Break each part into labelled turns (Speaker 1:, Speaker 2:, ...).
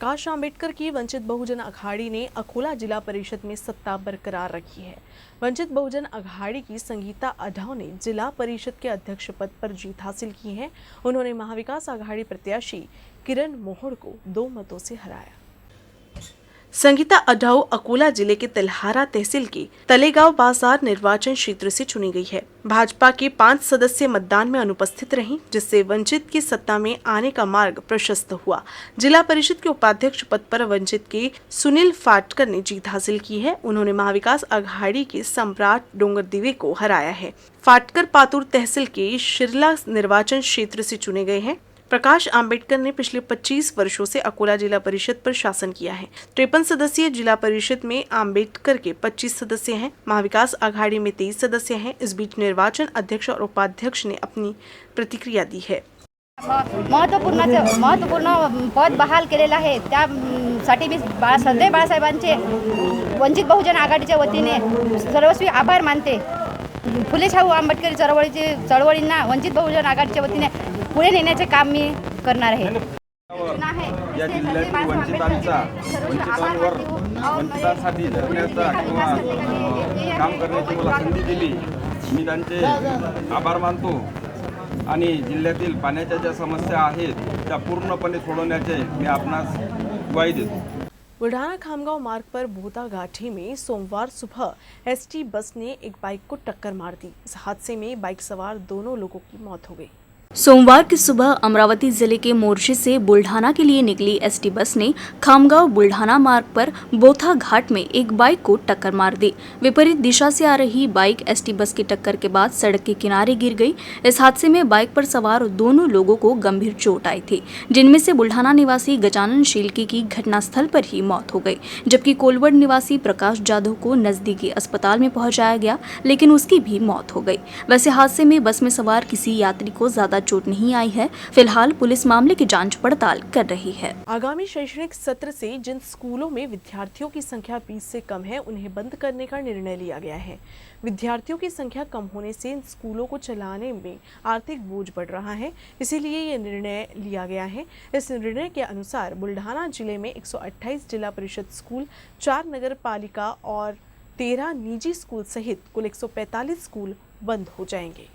Speaker 1: प्रकाश आंबेडकर की वंचित बहुजन अघाड़ी ने अकोला जिला परिषद में सत्ता बरकरार रखी है। वंचित बहुजन अघाड़ी की संगीता अढाव ने जिला परिषद के अध्यक्ष पद पर जीत हासिल की है। उन्होंने महाविकास अघाड़ी प्रत्याशी किरण मोहड़ को 2 मतों से हराया। संगीता अढाव अकोला जिले के तिल्हारा तहसील के तलेगांव बाजार निर्वाचन क्षेत्र से चुनी गई है। भाजपा के 5 सदस्य मतदान में अनुपस्थित रहीं, जिससे वंचित की सत्ता में आने का मार्ग प्रशस्त हुआ। जिला परिषद के उपाध्यक्ष पद पर वंचित के सुनील फाटकर ने जीत हासिल की है। उन्होंने महाविकास अघाड़ी के सम्राट डोंगरदीवे को हराया है। फाटकर पातुर तहसील के शिरला निर्वाचन क्षेत्र से चुने गए हैं। प्रकाश आंबेडकर ने पिछले 25 वर्षों से अकोला जिला परिषद पर शासन किया है। 53 सदस्यीय जिला परिषद में आंबेडकर के 25 सदस्य हैं। महाविकास अघाड़ी में 23 सदस्य हैं। इस बीच निर्वाचन अध्यक्ष और उपाध्यक्ष ने अपनी प्रतिक्रिया दी है।
Speaker 2: महत्वपूर्ण पद बहाल केलेलं आहे, त्यासाठी मी संजय बाळासाहेबांचे वंचित बहुजन आघाडीच्या वतीने सर्वस्वी आभार मानते। फुले शाहू आंबेडकरी चळवळींना वंचित बहुजन आघाडीच्या वतीने पुढे नेण्याचे काम मी करणार आहे।
Speaker 3: या जिल्ह्यातील वंचितांसाठी झटण्याचा किंवा काम करण्याची मला संधी दिली, मी त्यांचे आभार मानतो आणि जिल्ह्यातील पाण्याच्या ज्या समस्या आहेत त्या पूर्णपणे सोडवण्याचे मी आपणास ग्वाही देतो।
Speaker 1: बुल्ढाना खामगांव मार्ग पर बोता घाटी में सोमवार सुबह एसटी बस ने एक बाइक को टक्कर मार दी। इस हादसे में बाइक सवार दोनों लोगों की मौत हो गई।
Speaker 4: सोमवार की सुबह अमरावती जिले के मोर्शी से बुल्ढाना के लिए निकली एसटी बस ने खामगांव बुल्ढाना मार्ग पर बोथा घाट में एक बाइक को टक्कर मार दी। विपरीत दिशा से आ रही बाइक एसटी बस की टक्कर के बाद सड़क के किनारे गिर गई। इस हादसे में बाइक पर सवार दोनों लोगों को गंभीर चोट आई थी, जिनमें से बुल्ढाना निवासी गजानन शीलकी की घटनास्थल पर ही मौत हो गई, जबकि कोलवड निवासी प्रकाश जाधव को नजदीकी अस्पताल में पहुंचाया गया, लेकिन उसकी भी मौत हो गई। वैसे हादसे में बस में सवार किसी यात्री को ज्यादा चोट नहीं आई है। फिलहाल पुलिस मामले की जांच पड़ताल कर रही है।
Speaker 1: आगामी शैक्षणिक सत्र से जिन स्कूलों में विद्यार्थियों की संख्या 20 से कम है, उन्हें बंद करने का निर्णय लिया गया है। विद्यार्थियों की संख्या कम होने से इन स्कूलों को चलाने में आर्थिक बोझ बढ़ रहा है, इसीलिए ये निर्णय लिया गया है। इस निर्णय के अनुसार बुल्ढाना जिले में 128 जिला परिषद स्कूल, 4 नगर पालिका और 13 निजी स्कूल सहित कुल 145 स्कूल बंद हो जाएंगे।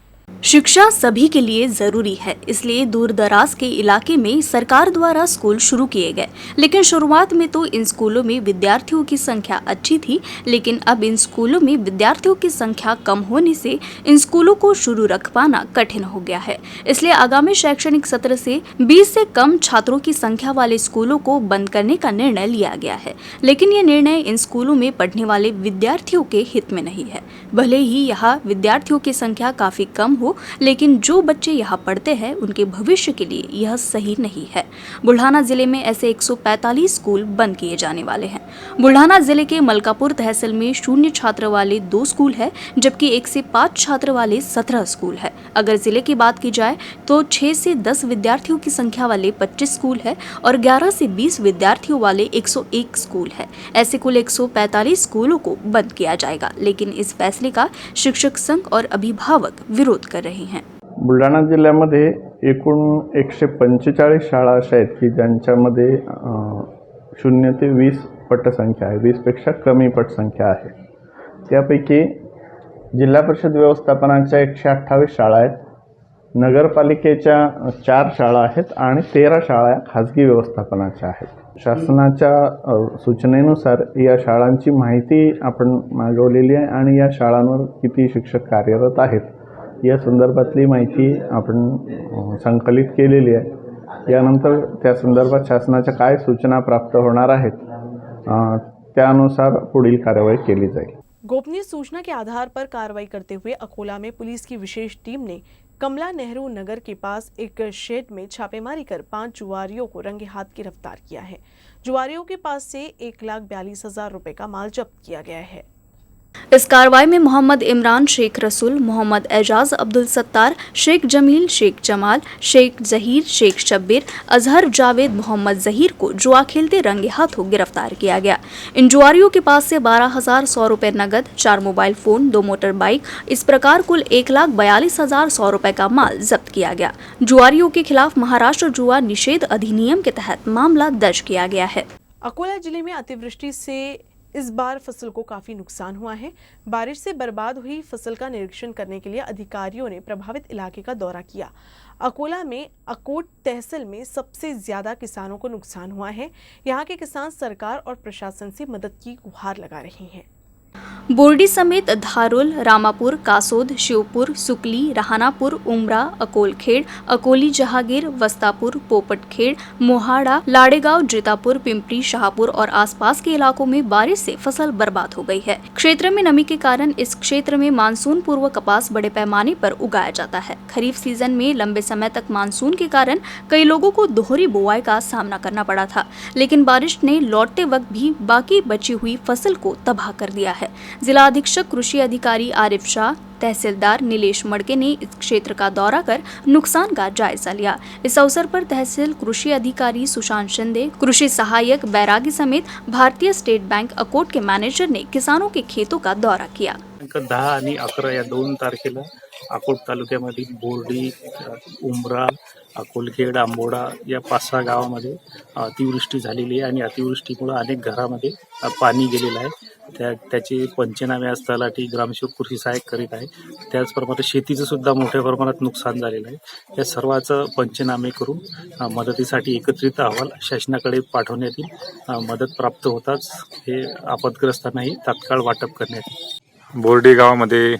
Speaker 4: शिक्षा सभी के लिए जरूरी है, इसलिए दूर दराज के इलाके में सरकार द्वारा स्कूल शुरू किए गए, लेकिन शुरुआत में तो इन स्कूलों में विद्यार्थियों की संख्या अच्छी थी, लेकिन अब इन स्कूलों में विद्यार्थियों की संख्या कम होने से इन स्कूलों को शुरू रख पाना कठिन हो गया है। इसलिए आगामी शैक्षणिक सत्र से 20 से कम छात्रों की संख्या वाले स्कूलों को बंद करने का निर्णय लिया गया है, लेकिन ये निर्णय इन स्कूलों में पढ़ने वाले विद्यार्थियों के हित में नहीं है। भले ही यहाँ विद्यार्थियों की संख्या काफी कम हो, लेकिन जो बच्चे यहाँ पढ़ते हैं उनके भविष्य के लिए यह सही नहीं है। बुल्ढाना जिले में ऐसे 145 स्कूल बंद किए जाने वाले हैं। बुल्ढाना जिले के मलकापुर तहसील में 0 छात्र वाले 2 स्कूल है, जबकि 1 से 5 छात्र वाले 17 स्कूल है। अगर जिले की बात की जाए तो 6 से 10 विद्यार्थियों की संख्या वाले 25 स्कूल है और 11 से 20 विद्यार्थियों वाले 101 स्कूल है। ऐसे कुल 145 स्कूलों को बंद किया जाएगा, लेकिन इस फैसले का शिक्षक संघ और अभिभावक विरोध कर रहे हैं।
Speaker 5: बुलढाणा जिल्ह्यामध्ये एकूण 145 शाळा अशा आहेत की ज्यांच्यामध्ये 0 ते 20 पटसंख्या आहे, 20पेक्षा कमी पटसंख्या आहे। त्यापैकी जिल्हा परिषद व्यवस्थापनाच्या 128 शाळा आहेत, नगरपालिकेच्या 4 शाळा आहेत आणि 13 शाळा खाजगी व्यवस्थापनाच्या आहेत। शासनाच्या सूचनेनुसार या शाळांची माहिती आपण मागवलेली आहे आणि या शाळांवर किती शिक्षक कार्यरत आहेत या संदर्भातली माहिती आपण संकलित केलेली आहे। यानंतर त्या संदर्भात शासनाच्या काय सूचना प्राप्त होणार आहेत त्यानुसार पुढील कार्यवाही केली जाईल।
Speaker 1: गोपनीय सूचना के आधार पर कार्रवाई करते हुए अकोला में पुलिस की विशेष टीम ने कमला नेहरू नगर के पास एक शेड में छापेमारी कर 5 जुआरियों को रंगे हाथ गिरफ्तार किया है। जुआरियों के पास से 1,42,000 रुपए का माल जब्त किया गया है।
Speaker 4: इस कार्रवाई में मोहम्मद इमरान शेख रसूल, मोहम्मद एजाज अब्दुल सत्तार, शेख जमील, शेख जमाल, शेख जहीर, शेख शब्बीर, अजहर जावेद, मोहम्मद जहीर को जुआ खेलते रंगे हाथों गिरफ्तार किया गया। इन जुआरियों के पास से 12,100 रुपए नगद, 4 मोबाइल फोन, 2 मोटर बाइक, इस प्रकार कुल 1,42,100 रुपए का माल जब्त किया गया। जुआरियों के खिलाफ महाराष्ट्र जुआ निषेध अधिनियम के तहत मामला दर्ज किया गया है।
Speaker 1: अकोला जिले में अतिवृष्टि से इस बार फसल को काफी नुकसान हुआ है। बारिश से बर्बाद हुई फसल का निरीक्षण करने के लिए अधिकारियों ने प्रभावित इलाके का दौरा किया। अकोला में अकोट तहसील में सबसे ज्यादा किसानों को नुकसान हुआ है। यहाँ के किसान सरकार और प्रशासन से मदद की गुहार लगा रहे हैं।
Speaker 4: बोर्डी समेत धारुल, रामापुर, कासोद, शिवपुर, सुकली, रहानापुर, उमरा, अकोलखेड़, अकोली जहांगीर, वस्तापुर, पोपटखेड़, मोहाड़ा, लाड़ेगांव, जीतापुर, पिंपरी, शाहपुर और आसपास के इलाकों में बारिश से फसल बर्बाद हो गई है। क्षेत्र में नमी के कारण इस क्षेत्र में मानसून पूर्व कपास बड़े पैमाने पर उगाया जाता है। खरीफ सीजन में लंबे समय तक मानसून के कारण कई लोगों को दोहरी बुआई का सामना करना पड़ा था, लेकिन बारिश ने लौटते वक्त भी बाकी बची हुई फसल को तबाह कर दिया है। जिला अधीक्षक कृषि अधिकारी आरिफ शाह, तहसीलदार नीलेश मड़के ने इस क्षेत्र का दौरा कर नुकसान का जायजा लिया। इस अवसर पर तहसील कृषि अधिकारी सुशांत शिंदे, कृषि सहायक बैरागी समेत भारतीय स्टेट बैंक अकोट के मैनेजर ने किसानों के खेतों का दौरा किया।
Speaker 6: 10 आणि 11 या 2 तारखेला अकोट तालुक्यामधील बोर्डी, उमरा, अकोलखेड, आंबोडा या 5-6 गावामध्ये अतिवृष्टी झालेली आहे आणि अतिवृष्टीमुळे अनेक घरामध्ये पाणी गेलेलं आहे। त्याचे पंचनामे आज तलाठी, ग्रामसेवक, कृषी सहाय्यक करीत आहे। त्याचप्रमाणे शेतीचं सुद्धा मोठ्या प्रमाणात नुकसान झालेलं आहे। या सर्वाचं पंचनामे करून मदतीसाठी एकत्रित अहवाल शासनाकडे पाठवण्यात येईल। मदत प्राप्त होताच हे आपदग्रस्तांनाही तात्काळ वाटप करण्यात येईल।
Speaker 7: बोर्डी गावामध्ये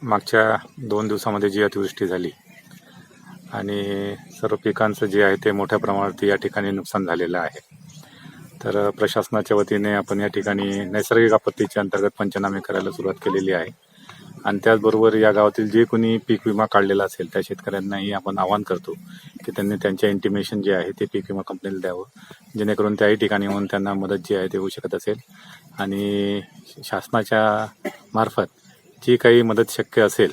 Speaker 7: मागच्या 2 दिवसामध्ये जी अतिवृष्टी झाली आणि सर्व पिकांचं जे आहे ते मोठ्या प्रमाणात या ठिकाणी नुकसान झालेलं आहे। तर प्रशासनाच्या वतीने आपण या ठिकाणी नैसर्गिक आपत्तीच्या अंतर्गत पंचनामे करायला सुरुवात केलेली आहे आणि त्याचबरोबर या गावातील जे कोणी पीक विमा काढलेला असेल त्या शेतकऱ्यांनाही आपण आवाहन करतो की त्यांनी त्यांच्या इंटिमेशन जे आहे ते पीक विमा कंपनीला द्यावं, जेणेकरून त्याही ठिकाणी येऊन त्यांना मदत जी आहे ते होऊ शकत असेल आणि शासनाच्या मार्फत जी काही मदत शक्य असेल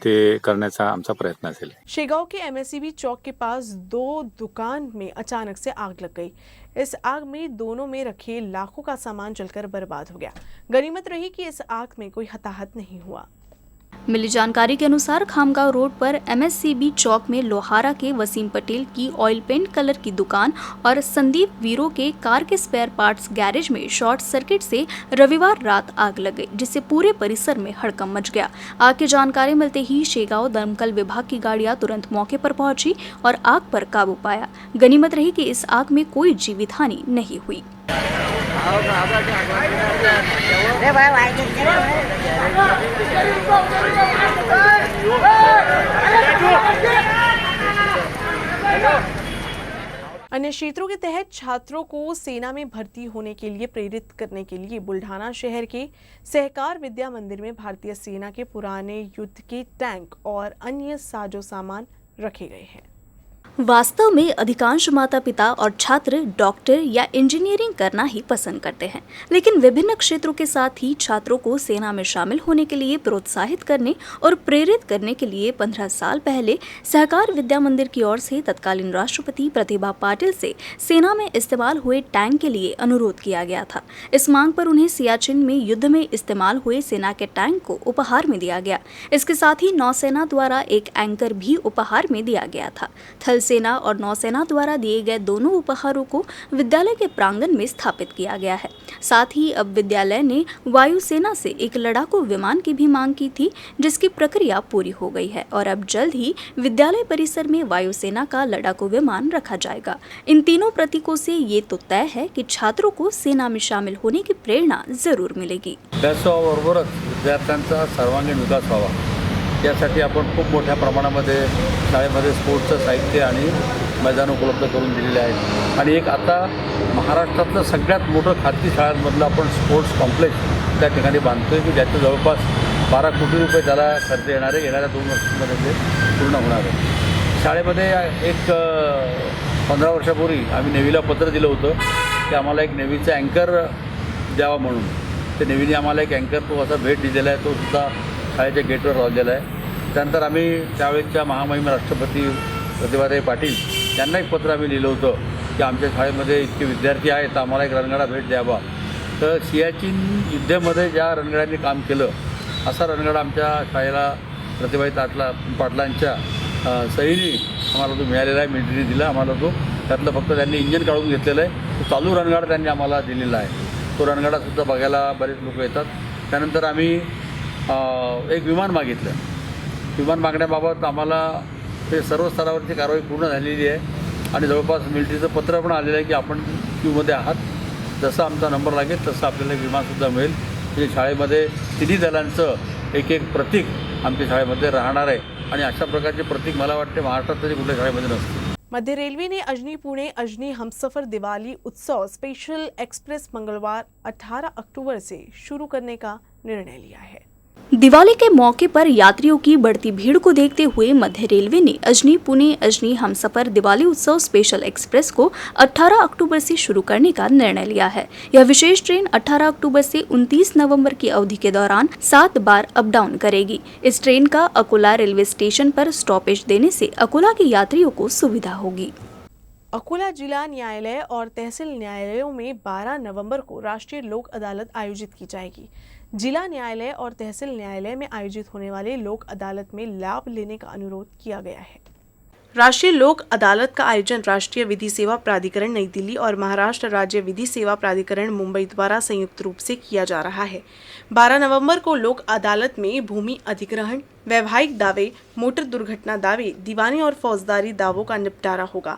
Speaker 7: ते करण्याचा आमचा प्रयत्न असेल।
Speaker 1: शेगांव के एमएससीबी चौक के पास 2 दुकान में अचानक से आग लग गई। इस आग में दोनों में रखे लाखों का सामान जलकर बर्बाद हो गया। गनीमत रही कि इस आग में कोई हताहत नहीं हुआ।
Speaker 4: मिली जानकारी के अनुसार खामगांव रोड पर एमएससीबी चौक में लोहारा के वसीम पटेल की ऑयल पेंट कलर की दुकान और संदीप वीरो के कार के स्पेयर पार्ट्स गैरेज में शॉर्ट सर्किट से रविवार रात आग लग गई, जिससे पूरे परिसर में हड़कंप मच गया। आग की जानकारी मिलते ही शेगांव दमकल विभाग की गाड़ियां तुरंत मौके पर पहुंची और आग पर काबू पाया। गनीमत रही कि इस आग में कोई जीवित हानि नहीं हुई।
Speaker 1: अन्य क्षेत्रों के तहत छात्रों को सेना में भर्ती होने के लिए प्रेरित करने के लिए बुल्ढाना शहर के सहकार विद्या मंदिर में भारतीय सेना के पुराने युद्ध के टैंक और अन्य साजो सामान रखे गए हैं।
Speaker 4: वास्तव में अधिकांश माता पिता और छात्र डॉक्टर या इंजीनियरिंग करना ही पसंद करते हैं, लेकिन विभिन्न क्षेत्रों के साथ ही छात्रों को सेना में शामिल होने के लिए प्रोत्साहित करने और प्रेरित करने के लिए 15 साल पहले सहकार विद्या मंदिर की ओर से तत्कालीन राष्ट्रपति प्रतिभा पाटिल से सेना में इस्तेमाल हुए टैंक के लिए अनुरोध किया गया था। इस मांग पर उन्हें सियाचिन में युद्ध में इस्तेमाल हुए सेना के टैंक को उपहार में दिया गया। इसके साथ ही नौसेना द्वारा एक एंकर भी उपहार में दिया गया था। थल सेना और नौसेना द्वारा दिए गए दोनों उपहारों को विद्यालय के प्रांगण में स्थापित किया गया है। साथ ही अब विद्यालय ने वायुसेना से एक लड़ाकू विमान की भी मांग की थी, जिसकी प्रक्रिया पूरी हो गई है और अब जल्द ही विद्यालय परिसर में वायुसेना का लड़ाकू विमान रखा जाएगा। इन तीनों प्रतीकों से ये तो तय है कि छात्रों को सेना में शामिल होने की प्रेरणा जरूर मिलेगी।
Speaker 8: अभ्यासाबरोबरच विद्यार्थ्यांचा सर्वांगीण विकास व्हावा यासाठी आपण खूप मोठ्या प्रमाणामध्ये शाळेमध्ये स्पोर्ट्सचं साहित्य आणि मैदान उपलब्ध करून दिलेले आहेत आणि एक आता महाराष्ट्रातलं सगळ्यात मोठं खाजगी शाळांमधलं आपण स्पोर्ट्स कॉम्प्लेक्स त्या ठिकाणी बांधतोय की ज्याचं जवळपास 12 कोटी रुपये त्याला खर्च येणार आहे। येणाऱ्या 2 वर्षांमध्ये ते पूर्ण होणार आहे। शाळेमध्ये एक 15 वर्षापूर्वी आम्ही नेव्हीला पत्र दिलं होतं की आम्हाला एक नेव्हीचा अँकर द्यावा म्हणून, ते नेव्हीने आम्हाला एक अँकर तो असा भेट दिलेला आहे, तो सुद्धा शाळेच्या गेटवर लावलेला आहे. त्यानंतर आम्ही त्यावेळेच्या महामहिम राष्ट्रपती प्रतिभाताई पाटील यांना एक पत्र आम्ही लिहिलं होतं की आमच्या शाळेमध्ये इतके विद्यार्थी आहेत तर आम्हाला एक रणगाडा भेट द्यावा. तर सियाचीन युद्धामध्ये ज्या रणगाड्यांनी काम केलं असा रणगाडा आमच्या शाळेला प्रतिभाताई पाटलांच्या सहीने आम्हाला तो मिळालेला आहे. मिलिटरी दिला आम्हाला तो. त्यातलं फक्त त्यांनी इंजिन काढून घेतलेलं आहे. तो चालू रणगाडा त्यांनी आम्हाला दिलेला आहे. तो रणगाडासुद्धा बघायला बरेच लोक येतात. त्यानंतर आम्ही एक विमान मागितलं. विमान मागण्याबाबत आम्हाला ते सर्व स्तरावरची कारवाई पूर्ण झालेली आहे आणि जवळपास मिलिटरीचं पत्र पण आलेलं आहे की आपण क्यूमध्ये आहात, जसा आमचा नंबर लागेल तसं आपल्याला एक विमानसुद्धा मिळेल. म्हणजे शाळेमध्ये तिन्ही दलांचं एक एक प्रतीक आमच्या शाळेमध्ये राहणार आहे आणि अशा प्रकारचे प्रतीक मला वाटते महाराष्ट्रात तरी कुठल्या शाळेमध्ये नसते.
Speaker 1: मध्य रेलवे ने अजनी पुणे अजनी हमसफर दिवाली उत्सव स्पेशल एक्सप्रेस मंगलवार 18 अक्टूबर से शुरू करने का निर्णय लिया है.
Speaker 4: दिवाली के मौके पर यात्रियों की बढ़ती भीड़ को देखते हुए मध्य रेलवे ने अजनी पुणे अजनी हमसफर दिवाली उत्सव स्पेशल एक्सप्रेस को 18 अक्टूबर से शुरू करने का निर्णय लिया है. यह विशेष ट्रेन 18 अक्टूबर से 29 नवंबर की अवधि के दौरान 7 बार अप डाउन करेगी. इस ट्रेन का अकोला रेलवे स्टेशन पर स्टॉपेज देने से अकोला के यात्रियों को सुविधा होगी.
Speaker 1: अकोला जिला न्यायालय और तहसील न्यायालयों में 12 नवंबर को राष्ट्रीय लोक अदालत आयोजित की जाएगी. जिला न्यायालय और तहसील न्यायालय में आयोजित होने वाले लोक अदालत में लाभ लेने का अनुरोध किया गया है. राष्ट्रीय लोक अदालत का आयोजन राष्ट्रीय विधि सेवा प्राधिकरण नई दिल्ली और महाराष्ट्र राज्य विधि सेवा प्राधिकरण मुंबई द्वारा संयुक्त रूप से किया जा रहा है. 12 नवंबर को लोक अदालत में भूमि अधिग्रहण, वैवाहिक दावे, मोटर दुर्घटना दावे, दीवानी और फौजदारी दावों का निपटारा होगा.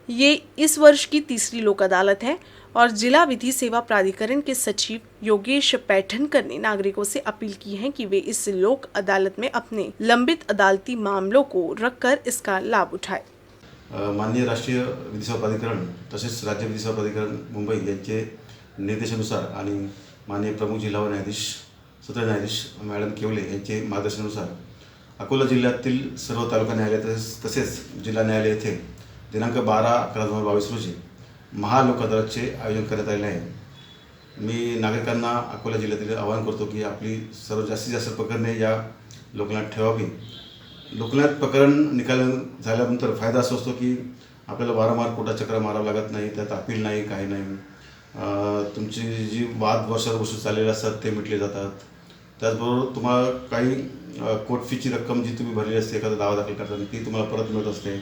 Speaker 1: ये इस वर्ष की तीसरी लोक अदालत है और जिला विधि सेवा प्राधिकरण के सचिव योगेश पैठनकर ने नागरिकों से अपील की है कि वे इस लोक अदालत में अपने लंबित अदालती मामलों को रखकर इसका लाभ उठाएं.
Speaker 9: माननीय राष्ट्रीय विधी सेवा प्राधिकरण तसेच राज्य विधी सेवा प्राधिकरण मुंबई यांचे निर्देशानुसार आणि माननीय प्रमुख जिल्हा न्यायाधीश सत्र न्यायाधीश मॅडम केवले यांचे मार्गदर्शनानुसार अकोला जिल्ह्यातील सर्व तालुका न्यायालय तसेच जिल्हा न्यायालय येथे दिनांक 12/11/2022 रोजी महालोक अदालतचे आयोजन करण्यात आलेले आहे. मी नागरिकांना अकोला जिल्ह्यातील आवाहन करतो की आपली सर्व जास्तीत जास्त प्रकरणे या लोकनाथ ठेवावी. लोकनाथ प्रकरण निकाल झाल्यानंतर फायदा असा असतो की आपल्याला वारंवार कोर्टात चक्रा मारावं लागत नाही, त्यात अपील नाही, काही नाही. तुमची जी वाद वर्षानुवर्ष चाललेले असतात ते मिटले जातात. त्याचबरोबर तुम्हाला काही कोर्ट फीची रक्कम जी तुम्ही भरलेली असते एखादा दावा दाखल करताना ती तुम्हाला परत मिळत असते.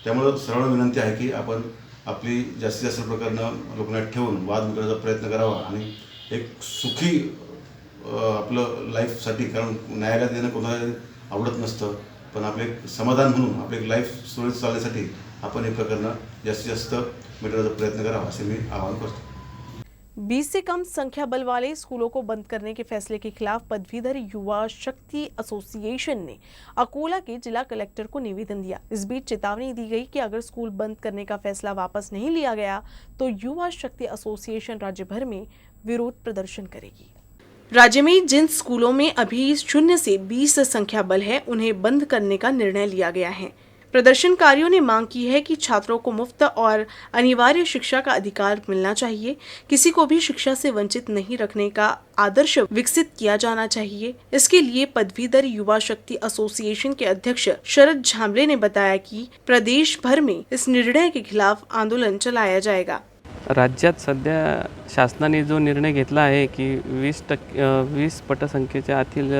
Speaker 9: त्यामुळे सर्वांना विनंती आहे की आपण आपली जास्तीत जास्त प्रकरणं लोकनाथ ठेवून वाद मिटवण्याचा प्रयत्न करावा आणि एक सुखी आपलं लाईफसाठी, कारण न्यायालयात येणं कोणाला आवडत नसतं, पण आपले एक समाधान म्हणून आपले एक लाईफ सुरळीत चालण्यासाठी आपण हे प्रकरणं जास्तीत जास्त मिटवण्याचा प्रयत्न करावा असे मी आवाहन करतो.
Speaker 1: 20 से कम संख्या बल वाले स्कूलों को बंद करने के फैसले के खिलाफ पदवीधर युवा शक्ति एसोसिएशन ने अकोला के जिला कलेक्टर को निवेदन दिया. इस बीच चेतावनी दी गई कि अगर स्कूल बंद करने का फैसला वापस नहीं लिया गया तो युवा शक्ति एसोसिएशन राज्य भर में विरोध प्रदर्शन करेगी. राज्य में जिन स्कूलों में अभी 0 से 20 संख्या बल है उन्हें बंद करने का निर्णय लिया गया है. प्रदर्शनकारियों ने मांग की है कि छात्रों को मुफ्त और अनिवार्य शिक्षा का अधिकार मिलना चाहिए. किसी को भी शिक्षा से वंचित नहीं रखने का आदर्श विकसित किया जाना चाहिए. इसके लिए पदवीधर युवा शक्ति एसोसिएशन के अध्यक्ष शरद झांबले ने बताया कि प्रदेश भर में इस निर्णय के खिलाफ आंदोलन चलाया जाएगा.
Speaker 10: राज्यात सध्या शासनाने जो निर्णय घेतला आहे की 20 पटसंख्येच्या आतील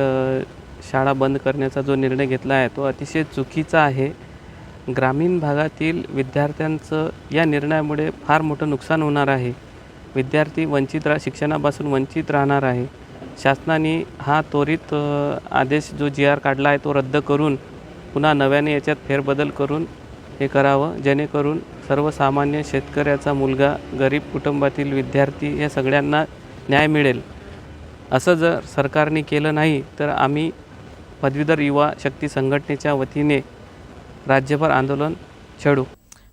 Speaker 10: शाळा बंद करण्याचा जो निर्णय घेतला आहे तो अतिशय चुकीचा आहे. ग्रामीण भागातील विद्यार्थ्यांचं या निर्णयामुळे फार मोठं नुकसान होणार आहे. विद्यार्थी शिक्षणापासून वंचित राहणार आहे. शासनाने हा त्वरित आदेश जो GR काढला आहे तो रद्द करून पुन्हा नव्याने याच्यात फेरबदल करून हे करावं, जेणेकरून सर्वसामान्य शेतकऱ्याचा मुलगा, गरीब कुटुंबातील विद्यार्थी या सगळ्यांना न्याय मिळेल. असं जर सरकारने केलं नाही तर आम्ही पदवीधर युवा शक्ति संगठनेच्या वतीने राज्यभर आंदोलन छेड़ू.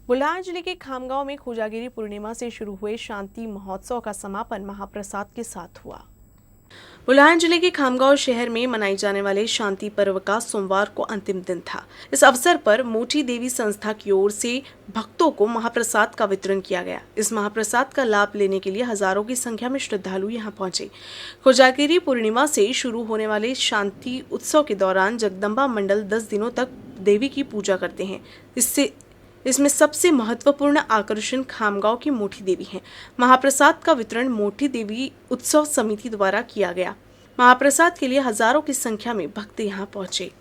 Speaker 1: बुल्हान जिले के खामगांव में खोजागिरी पूर्णिमा से शुरू हुए शांति महोत्सव का समापन महाप्रसाद के साथ हुआ. बुलढाना जिले के खामगांव शहर में मनाए जाने वाले शांति पर्व का सोमवार को अंतिम दिन था। इस अवसर पर मोठी देवी संस्था की ओर से भक्तों को महाप्रसाद का वितरण किया गया। इस महाप्रसाद का लाभ लेने के लिए हजारों की संख्या में श्रद्धालु यहां पहुंचे। कोजागिरी पूर्णिमा से शुरू होने वाले शांति उत्सव के दौरान जगदम्बा मंडल 10 दिनों तक देवी की पूजा करते हैं। इसमें सबसे महत्वपूर्ण आकर्षण खामगांव की मोठी देवी है। महाप्रसाद का वितरण मोठी देवी उत्सव समिति द्वारा किया गया। महाप्रसाद के लिए हजारों की संख्या में भक्त यहां पहुंचे।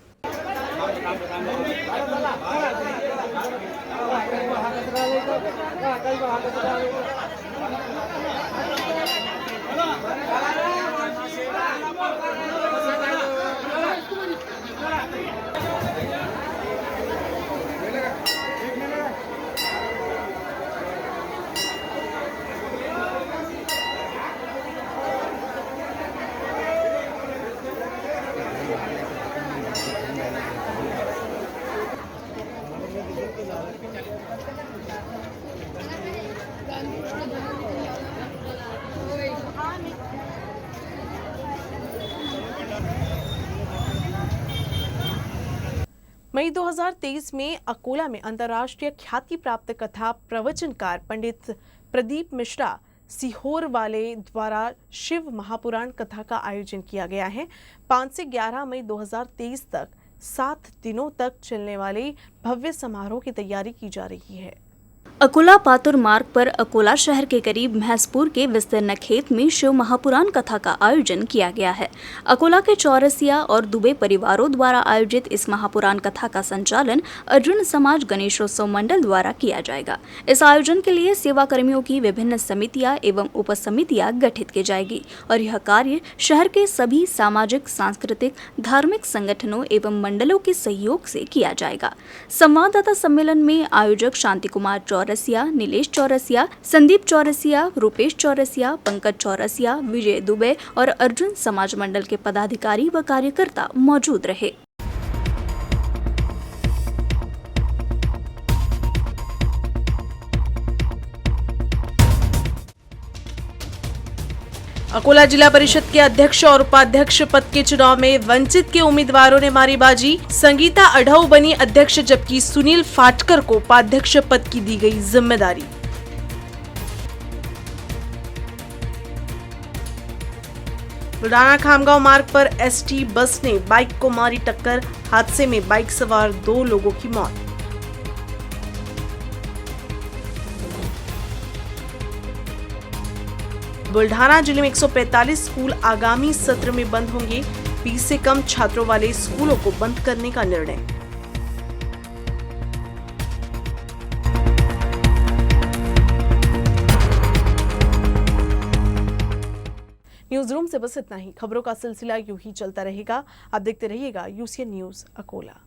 Speaker 1: मई 2023 में अकोला में अंतर्राष्ट्रीय ख्याति प्राप्त कथा प्रवचनकार पंडित प्रदीप मिश्रा सीहोर वाले द्वारा शिव महापुराण कथा का आयोजन किया गया है। 5 से 11 मई 2023 तक 7 दिनों तक चलने वाले भव्य समारोह की तैयारी की जा रही है।
Speaker 4: अकोला पातुर मार्ग पर अकोला शहर के करीब महसपुर के विस्तीर्ण खेत में शिव महापुराण कथा का आयोजन किया गया है। अकोला के चौरसिया और दुबे परिवारों द्वारा आयोजित इस महापुराण कथा का संचालन अर्जुन समाज गणेशोत्सव मंडल द्वारा किया जाएगा। इस आयोजन के लिए सेवा कर्मियों की विभिन्न समितियां एवं उप समितियां गठित की जाएगी और यह कार्य शहर के सभी सामाजिक, सांस्कृतिक, धार्मिक संगठनों एवं मंडलों के सहयोग से किया जाएगा। संवाददाता सम्मेलन में आयोजक शांति कुमार चौरसिया, नीलेश चौरसिया, संदीप चौरसिया, रूपेश चौरसिया, पंकज चौरसिया, विजय दुबे और अर्जुन समाज मंडल के पदाधिकारी व कार्यकर्ता मौजूद रहे।
Speaker 1: अकोला जिला परिषद के अध्यक्ष और उपाध्यक्ष पद के चुनाव में वंचित के उम्मीदवारों ने मारी बाजी। संगीता अढऊ बनी अध्यक्ष जबकि सुनील फाटकर को उपाध्यक्ष पद की दी गई जिम्मेदारी। बुलढाना खामगांव मार्ग पर एसटी बस ने बाइक को मारी टक्कर। हादसे में बाइक सवार 2 लोगों की मौत। बुल्ढाना जिले में 145 स्कूल आगामी सत्र में बंद होंगे। 20 से कम छात्रों वाले स्कूलों को बंद करने का निर्णय। न्यूज रूम से बस इतना ही। खबरों का सिलसिला यूं ही चलता रहेगा। आप देखते रहिएगा यूसीएन न्यूज अकोला।